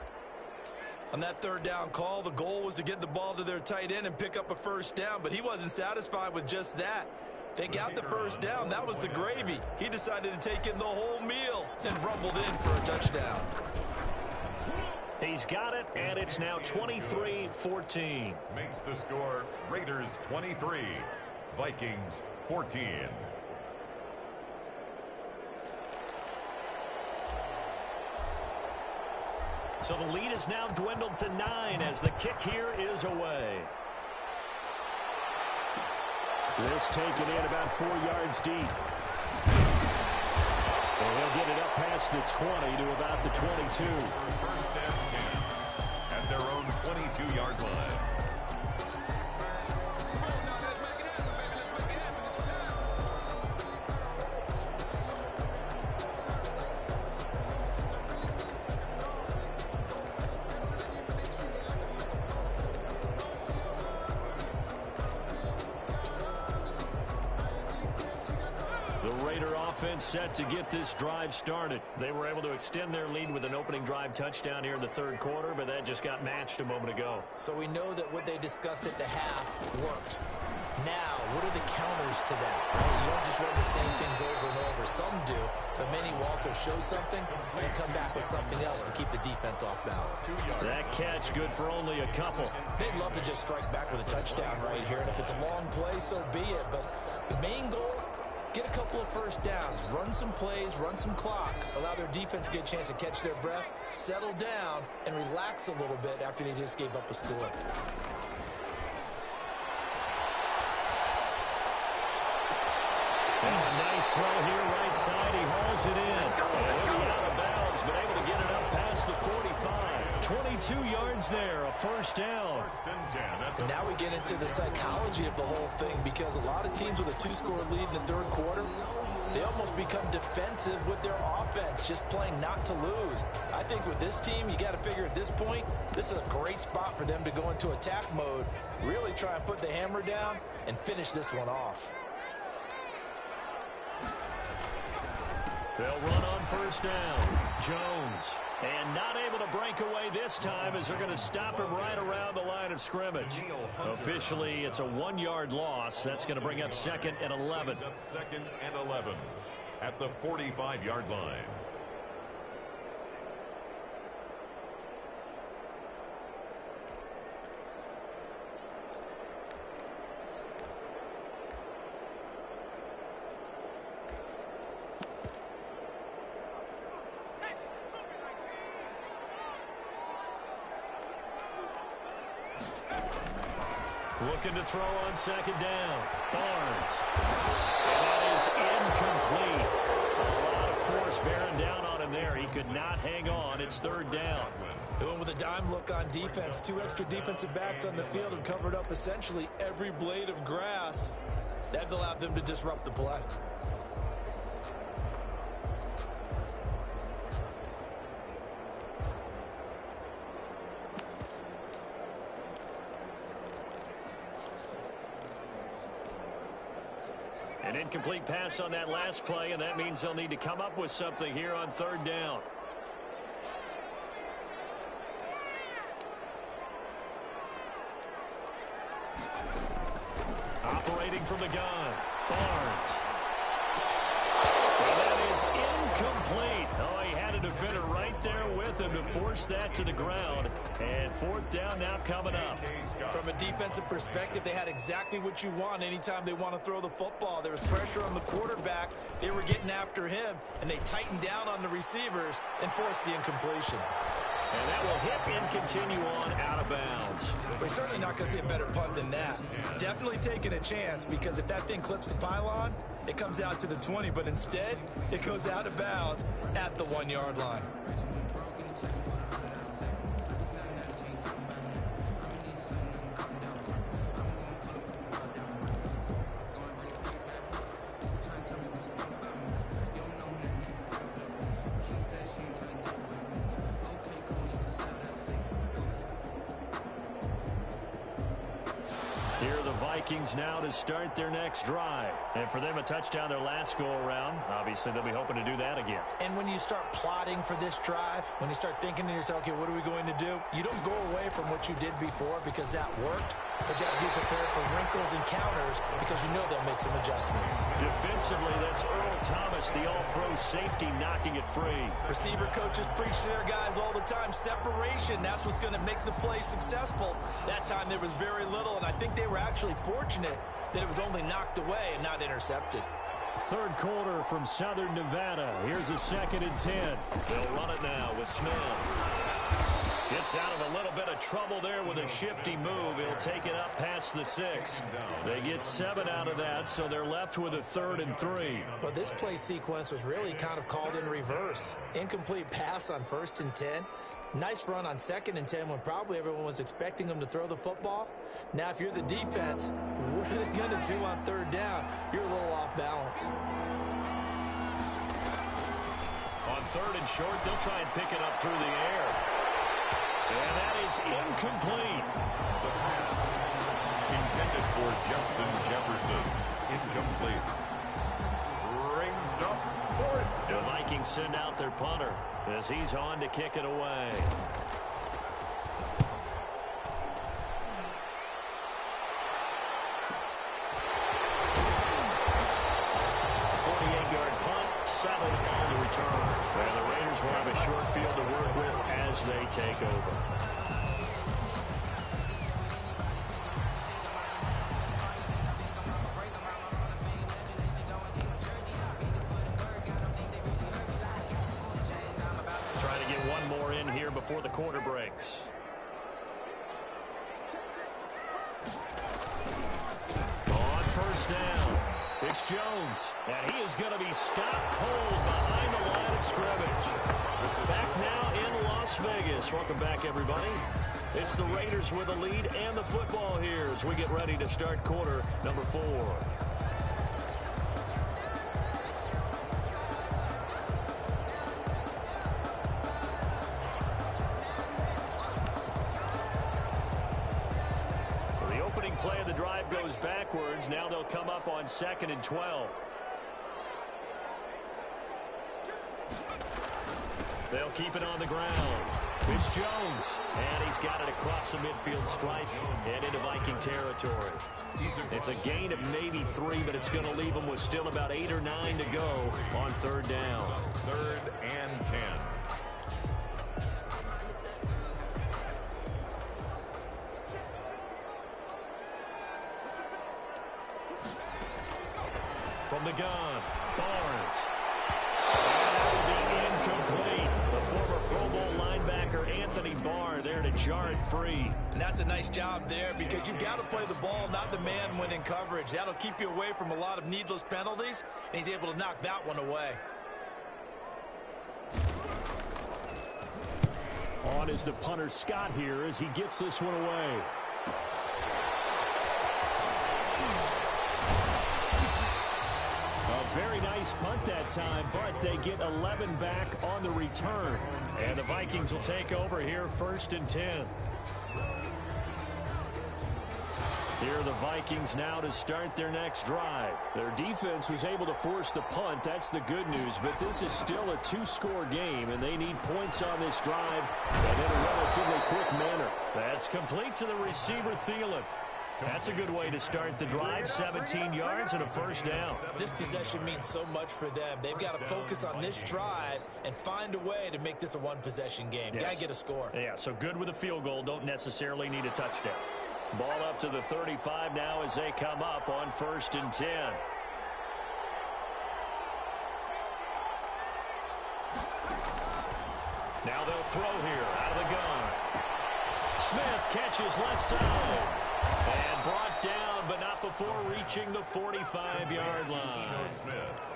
On that 3rd down call, the goal was to get the ball to their tight end and pick up a first down, but he wasn't satisfied with just that. They got the first down. That was the gravy. He decided to take in the whole meal and rumbled in for a touchdown. He's got it, and it's now 23-14. Makes the score Raiders 23, Vikings 14. So the lead is now dwindled to 9 as the kick here is away. This taken in about 4 yards deep. And he'll get it up past the 20 to about the 22. 1st and 10 at their own 22-yard line. Raider offense set to get this drive started. They were able to extend their lead with an opening drive touchdown here in the third quarter, but that just got matched a moment ago. So we know that what they discussed at the half worked. Now, what are the counters to that? You don't just run the same things over and over. Some do, but many will also show something and then come back with something else to keep the defense off balance. That catch good for only a couple. They'd love to just strike back with a touchdown right here, and if it's a long play, so be it. But the main goal, get a couple of first downs, run some plays, run some clock, allow their defense to get a chance to catch their breath, settle down, and relax a little bit after they just gave up a score. And a nice throw here right side. He hauls it in. And he'll be out of bounds, but able to get it up past the 45. 22 yards there, a first down. And now we get into the psychology of the whole thing, because a lot of teams with a two-score lead in the third quarter, they almost become defensive with their offense, just playing not to lose. I think with this team, you got to figure at this point, this is a great spot for them to go into attack mode, really try and put the hammer down and finish this one off. They'll run on first down. Jones. And not able to break away this time as they're going to stop him right around the line of scrimmage. Officially, it's a 1-yard loss. That's going to bring up 2nd and 11. Second and 11 at the 45-yard line. Looking to throw on second down. Barnes. And that is incomplete. A lot of force bearing down on him there. He could not hang on. It's third down. They went with a dime look on defense. 2 extra defensive backs on the field and covered up essentially every blade of grass. That allowed them to disrupt the play. An incomplete pass on that last play, and that means they'll need to come up with something here on third down. Operating from the gun, Barnes. And that is incomplete. Oh, he had a defender right there with him to force that to the ground. And fourth down now coming up. From a defensive perspective, they had exactly what you want anytime they want to throw the football. There was pressure on the quarterback. They were getting after him, and they tightened down on the receivers and forced the incompletion. And that will hit and continue on out of bounds. We're certainly not going to see a better punt than that. Definitely taking a chance, because if that thing clips the pylon, it comes out to the 20, but instead, it goes out of bounds at the 1-yard line. Vikings now to start their next drive. And for them, a touchdown their last go-around. Obviously, they'll be hoping to do that again. And when you start plotting for this drive, when you start thinking to yourself, okay, what are we going to do? You don't go away from what you did before because that worked, but you have to be prepared for wrinkles and counters because you know they'll make some adjustments. Defensively, that's Earl Thomas, the all-pro safety, knocking it free. Receiver coaches preach to their guys all the time. Separation, that's what's going to make the play successful. That time there was very little, and I think they were actually fortunate that it was only knocked away and not intercepted. Third quarter from Southern Nevada. Here's a 2nd and 10. They'll run it now with Smith. Gets out of a little bit of trouble there with a shifty move. He'll take it up past the 6. They get 7 out of that, so they're left with a 3rd and 3. But this play sequence was really kind of called in reverse. Incomplete pass on 1st and 10. Nice run on 2nd and 10 when probably everyone was expecting them to throw the football. Now, if you're the defense, what are they going to do on 3rd down? You're a little off balance. On 3rd and short, they'll try and pick it up through the air. And that is incomplete. The pass intended for Justin Jefferson. Incomplete. Brings up, fourth The down. Vikings send out their punter as he's on to kick it away. 48-yard punt, solid on the return. And the Raiders will have a short field to work with as they take over. Trying to get one more in here before the quarter breaks. On first down, it's Jones, and he is going to be stopped cold behind the line of scrimmage. Back now in Las Vegas. Welcome back, everybody. It's the Raiders with the lead and the football here as we get ready to start quarter number 4. Play of the drive goes backwards. Now they'll come up on 2nd and 12. They'll keep it on the ground. It's Jones, and he's got it across the midfield stripe and into Viking territory. It's a gain of maybe 3, but it's going to leave them with still about 8 or 9 to go on 3rd down. 3rd and 10. From the gun, Barnes. And that will be incomplete. The former Pro Bowl linebacker Anthony Barr there to jar it free. And that's a nice job there because you've got to play the ball, not the man when in coverage. That'll keep you away from a lot of needless penalties, and he's able to knock that one away. On is the punter Scott here as he gets this one away. A very nice punt that time, but they get 11 back on the return. And the Vikings will take over here 1st and 10. Here are the Vikings now to start their next drive. Their defense was able to force the punt. That's the good news, but this is still a 2-score game, and they need points on this drive and in a relatively quick manner. That's complete to the receiver, Thielen. That's a good way to start the drive, 17 yards and a 1st down. This possession means so much for them. They've got to focus on this drive and find a way to make this a one-possession game. Yes. Got to get a score. Yeah, so good with a field goal. Don't necessarily need a touchdown. Ball up to the 35 now as they come up on 1st and 10. Now they'll throw here out of the gun. Smith catches left side. And brought down, but not before reaching the 45-yard line.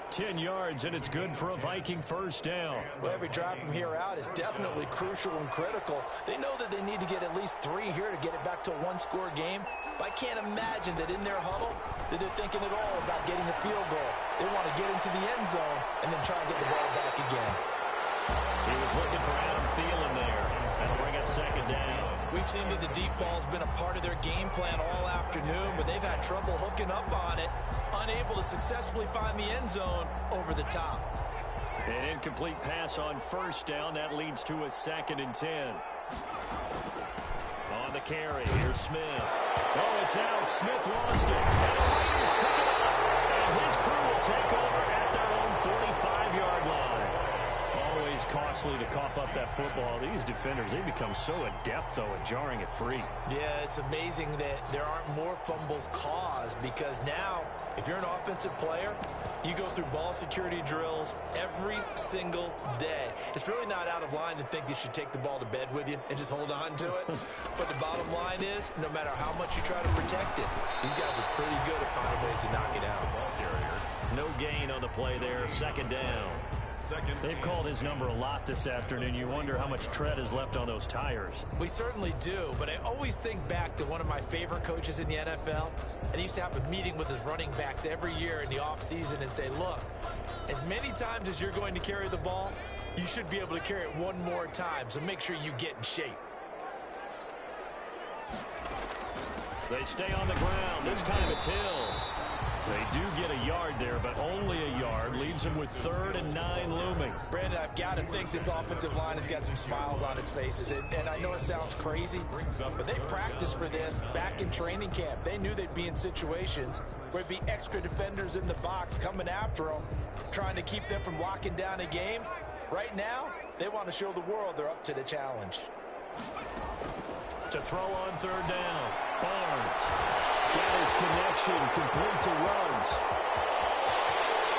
10 yards, and it's good for a Viking 1st down. Well, every drive from here out is definitely crucial and critical. They know that they need to get at least 3 here to get it back to a 1-score game. But I can't imagine that in their huddle that they're thinking at all about getting a field goal. They want to get into the end zone and then try and get the ball back again. He was looking for Adam Thielen there. That'll bring up 2nd down. We've seen that the deep ball's been a part of their game plan all afternoon, but they've had trouble hooking up on it, unable to successfully find the end zone over the top. An incomplete pass on 1st down. That leads to a 2nd and 10. On the carry, here's Smith. Oh, it's out. Smith lost it. And the Raiders pick it up. And his crew will take over at their own 45-yard line. Always costly to cough up that football. These defenders, they become so adept, though, at jarring it free. Yeah, it's amazing that there aren't more fumbles caused because now, if you're an offensive player, you go through ball security drills every single day. It's really not out of line to think that you should take the ball to bed with you and just hold on to it. But the bottom line is, no matter how much you try to protect it, these guys are pretty good at finding ways to knock it out. No gain on the play there, 2nd down. They've called his number a lot this afternoon. You wonder how much tread is left on those tires. We certainly do, but I always think back to one of my favorite coaches in the NFL, and he used to have a meeting with his running backs every year in the offseason and say, look, as many times as you're going to carry the ball, you should be able to carry it one more time, so make sure you get in shape. They stay on the ground. This time it's Hill. They do get a yard there, but only a yard. Leaves them with 3rd and 9 looming. Brandon, I've got to think this offensive line has got some smiles on its faces. And I know it sounds crazy, but they practiced for this back in training camp. They knew they'd be in situations where there'd be extra defenders in the box coming after them, trying to keep them from locking down a game. Right now, they want to show the world they're up to the challenge. To throw on 3rd down. Barnes got his connection, complete to Ruggs.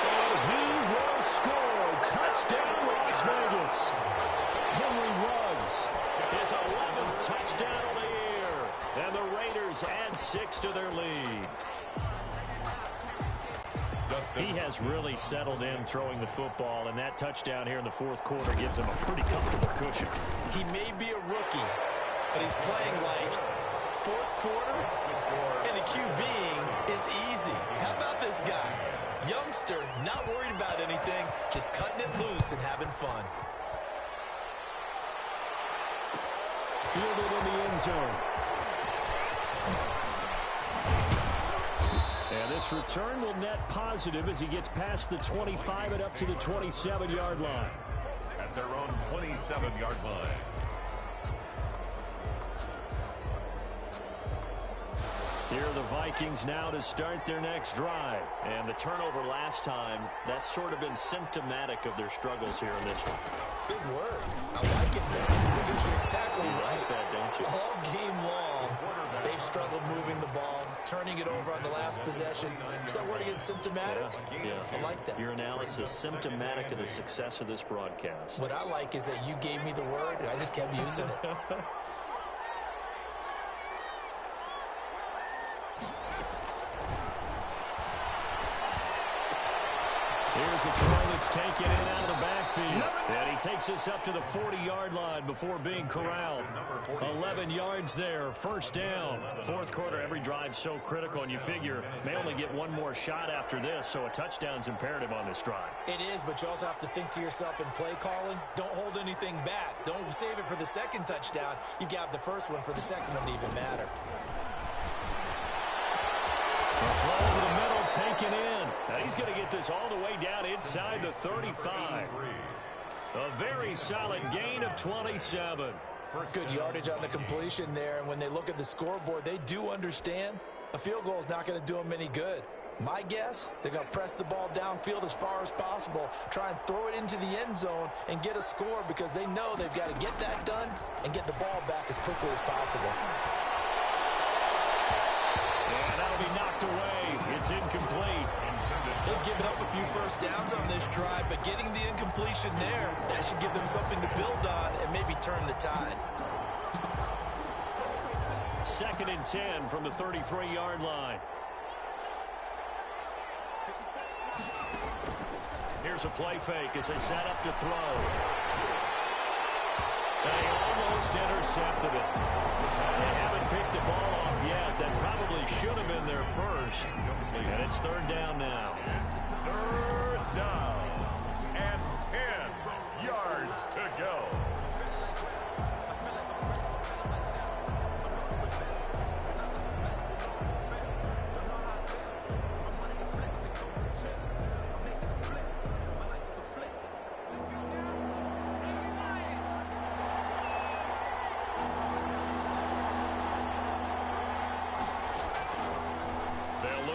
And he will score. Touchdown, Las Vegas. Henry Ruggs, his 11th touchdown of the year. And the Raiders add 6 to their lead. He has really settled in throwing the football, and that touchdown here in the 4th quarter gives him a pretty comfortable cushion. He may be a rookie, but he's playing like 4th quarter, and a QBing is easy. How about this guy? Youngster, not worried about anything, just cutting it loose and having fun. Fielded in the end zone. And this return will net positive as he gets past the 25 and up to the 27-yard line. At their own 27-yard line. Here are the Vikings now to start their next drive. And the turnover last time, that's sort of been symptomatic of their struggles here in this one. Big word. I like it, though, because you're exactly You right. like that, don't you? All game long, they've struggled moving the ball, turning it over on the last possession. Is that word again, symptomatic? Yeah. I like that. Your analysis, symptomatic of the success of this broadcast. What I like is that you gave me the word, and I just kept using it. Here's a throw that's taken in out of the backfield. And he takes us up to the 40-yard line before being corralled. 11 yards there, 1st down. 4th quarter, every drive's so critical, and you figure may only get one more shot after this, so a touchdown's imperative on this drive. It is, but you also have to think to yourself in play calling, don't hold anything back. Don't save it for the 2nd touchdown. You got the 1st one for the 2nd one to even matter. The throw over the middle, taken in. Now he's going to get this all the way down inside the 35. A very solid gain of 27. Good yardage on the completion there, and when they look at the scoreboard, they do understand a field goal is not going to do them any good. My guess, they're going to press the ball downfield as far as possible, try and throw it into the end zone and get a score because they know they've got to get that done and get the ball back as quickly as possible. And that'll be knocked away. It's incomplete. They've given up a few 1st downs on this drive, but getting the incompletion there, that should give them something to build on and maybe turn the tide. 2nd and 10 from the 33-yard line. Here's a play fake as they set up to throw. They almost intercepted it. They haven't picked the ball off yet. That probably should have been their first. And it's 3rd down now. 3rd down. And 10 yards to go.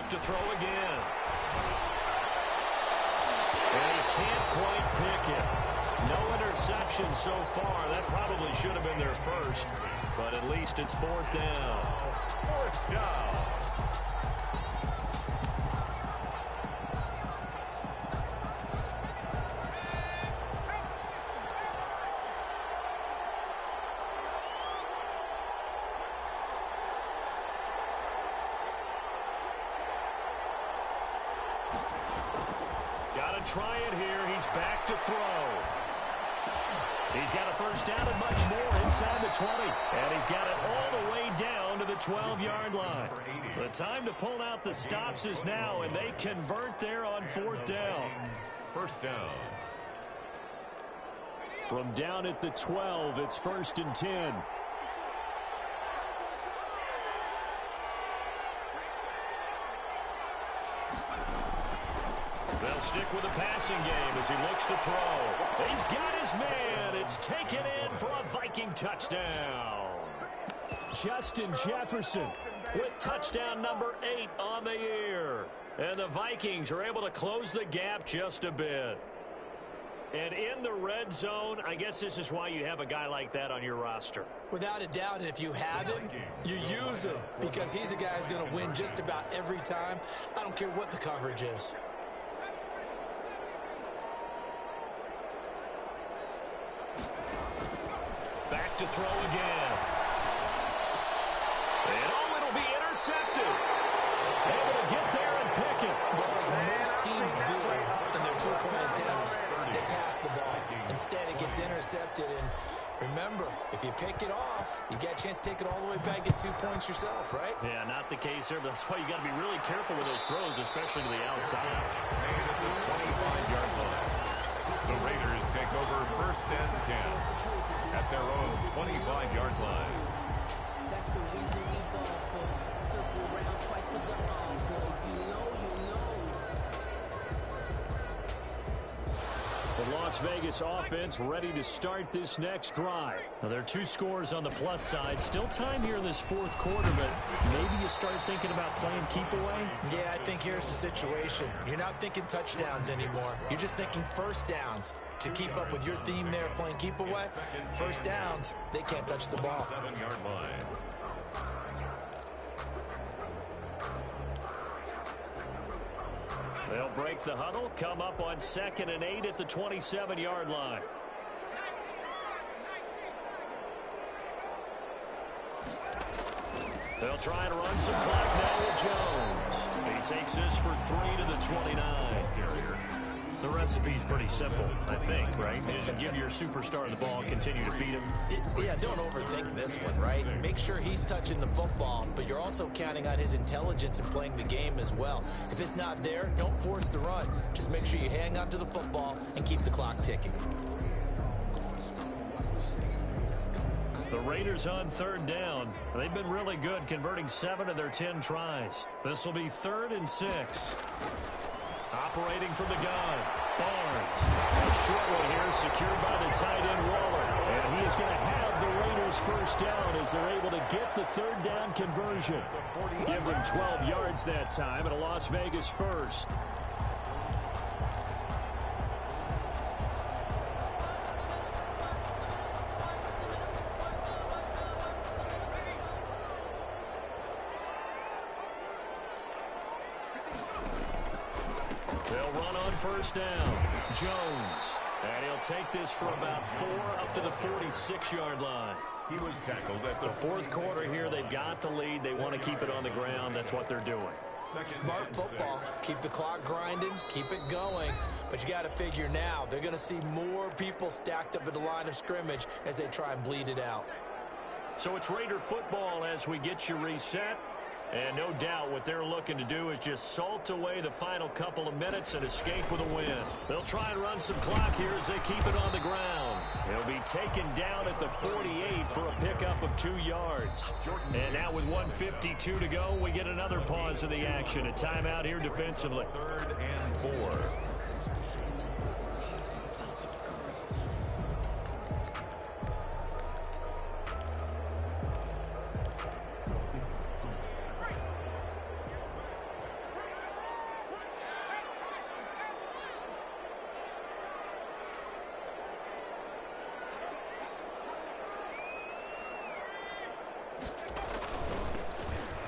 To throw again. And he can't quite pick it. No interception so far. That probably should have been their first, but at least it's 4th down. 4th down. Got to try it here. He's back to throw. He's got a 1st down and much more inside the 20. And he's got it all the way down to the 12-yard line. The time to pull out the stops is now, and they convert there on 4th down. 1st down. From down at the 12, it's 1st and 10. They'll stick with the passing game as he looks to throw. He's got his man. It's taken in for a Viking touchdown. Justin Jefferson with touchdown number 8 on the year. And the Vikings are able to close the gap just a bit. And in the red zone, I guess this is why you have a guy like that on your roster. Without a doubt, and if you have him, you use him because he's a guy who's going to win just about every time. I don't care what the coverage is. Back to throw again. And oh, it'll be intercepted. Able to get there and pick it. Well, as most teams do in their two-point attempt, they pass the ball. Instead, it gets intercepted. And remember, if you pick it off, you get a chance to take it all the way back, get 2 points yourself, right? Yeah, not the case here, but that's why you got to be really careful with those throws, especially to the outside. Made at the 25-yard line. The Raiders take over 1st and 10 at their own 25-yard line. That's the reason we go for circle round twice for the encore. If you know, you know. The Las Vegas offense ready to start this next drive. Now, there are 2 scores on the plus side. Still time here in this 4th quarter, but maybe you start thinking about playing keep away. Yeah, I think here's the situation. You're not thinking touchdowns anymore. You're just thinking first downs. To keep up with your theme there, playing keep away, first downs, they can't touch the ball. 7-yard line. They'll break the huddle, come up on 2nd and 8 at the 27-yard line. They'll try and run some clock now with Jones. He takes this for 3 to the 29. The recipe's pretty simple, I think, right? Just give your superstar the ball, continue to feed him. Yeah, don't overthink this one, right? Make sure he's touching the football, but you're also counting on his intelligence in playing the game as well. If it's not there, don't force the run. Just make sure you hang on to the football and keep the clock ticking. The Raiders on 3rd down. They've been really good, converting 7 of their 10 tries. This will be 3rd and 6. Operating from the gun, Barnes. A short one here, secured by the tight end Waller. And he is going to have the Raiders first down as they're able to get the 3rd down conversion. Give them 12 yards that time and a Las Vegas first. They'll run on first down. Jones. And he'll take this for about 4 up to the 46-yard line. He was tackled at the 4th quarter here. They've got the lead. They want to keep it on the ground. That's what they're doing. Smart football. Keep the clock grinding. Keep it going. But you got to figure now, they're going to see more people stacked up at the line of scrimmage as they try and bleed it out. So it's Raider football as we get you reset. And no doubt what they're looking to do is just salt away the final couple of minutes and escape with a win. They'll try and run some clock here as they keep it on the ground. They'll be taken down at the 48 for a pickup of 2 yards. And now with 1:52 to go, we get another pause in the action. A timeout here defensively. 3rd and 4.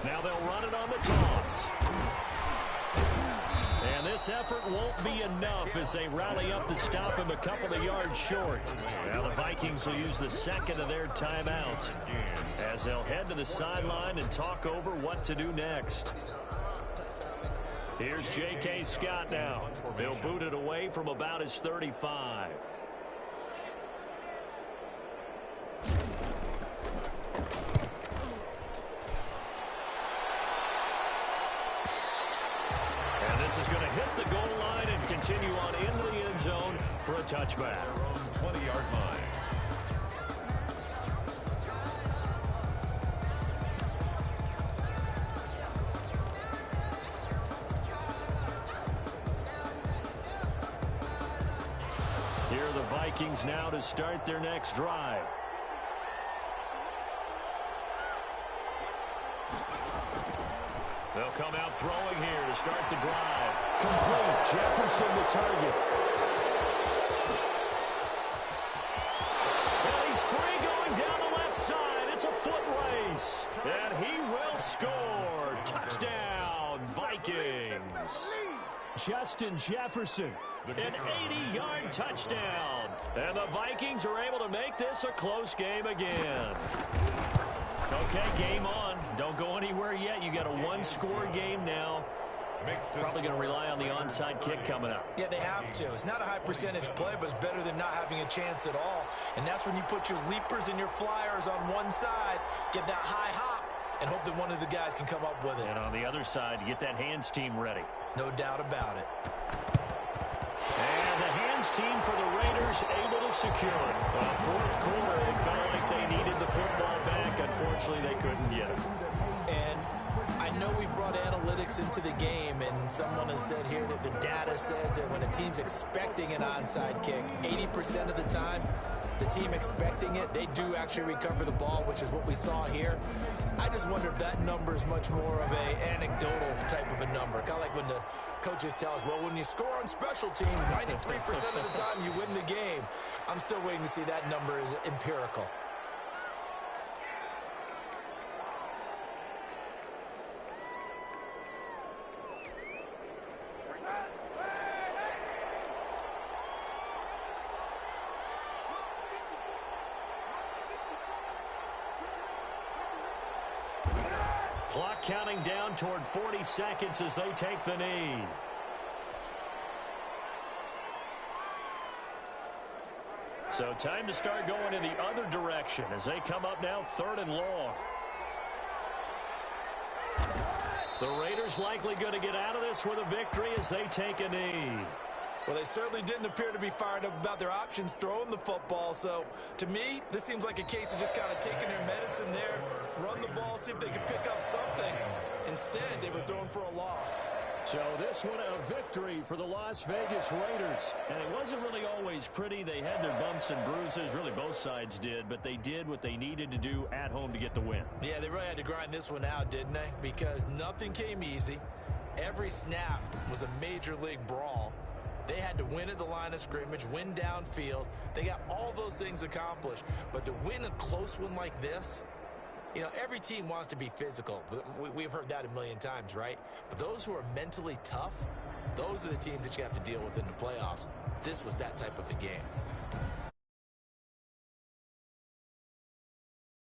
Now they'll run it on the toss. And this effort won't be enough as they rally up to stop him a couple of yards short. Now the Vikings will use the 2nd of their timeouts as they'll head to the sideline and talk over what to do next. Here's J.K. Scott now. They'll boot it away from about his 35. This is going to hit the goal line and continue on into the end zone for a touchback. 20-yard line. are the Vikings now to start their next drive. They'll come out throwing here to start the drive. Complete. Jefferson the target. And he's free going down the left side. It's a foot race. And he will score. Touchdown, Vikings. Justin Jefferson. An 80-yard touchdown. And the Vikings are able to make this a close game again. Okay, game on. Don't go anywhere yet. You got a one-score game now. Probably going to rely on the onside kick coming up. Yeah, they have to. It's not a high percentage play, but it's better than not having a chance at all. And that's when you put your leapers and your flyers on one side, get that high hop, and hope that one of the guys can come up with it. And on the other side, get that hands team ready. No doubt about it. And the hands team for the Raiders able to secure it. Well, fourth quarter, it felt like they needed the football back. Unfortunately, they couldn't get it. And I know we've brought analytics into the game, and someone has said here that the data says that when a team's expecting an onside kick, 80% of the time, the team expecting it, they do actually recover the ball, which is what we saw here. I just wonder if that number is much more of a anecdotal type of a number. Kind of like when the coaches tell us, well, when you score on special teams, 93% of the time you win the game. I'm still waiting to see that number is empirical. Clock counting down toward 40 seconds as they take the knee. So time to start going in the other direction as they come up now 3rd and long. The Raiders likely going to get out of this with a victory as they take a knee. Well, they certainly didn't appear to be fired up about their options throwing the football. So, to me, this seems like a case of just kind of taking their medicine there, run the ball, see if they could pick up something. Instead, they were throwing for a loss. So this one a victory for the Las Vegas Raiders. And it wasn't really always pretty. They had their bumps and bruises. Really, both sides did. But they did what they needed to do at home to get the win. Yeah, they really had to grind this one out, didn't they? Because nothing came easy. Every snap was a major league brawl. They had to win at the line of scrimmage, win downfield. They got all those things accomplished. But to win a close one like this, you know, every team wants to be physical. We've heard that a million times, right? But those who are mentally tough, those are the teams that you have to deal with in the playoffs. This was that type of a game.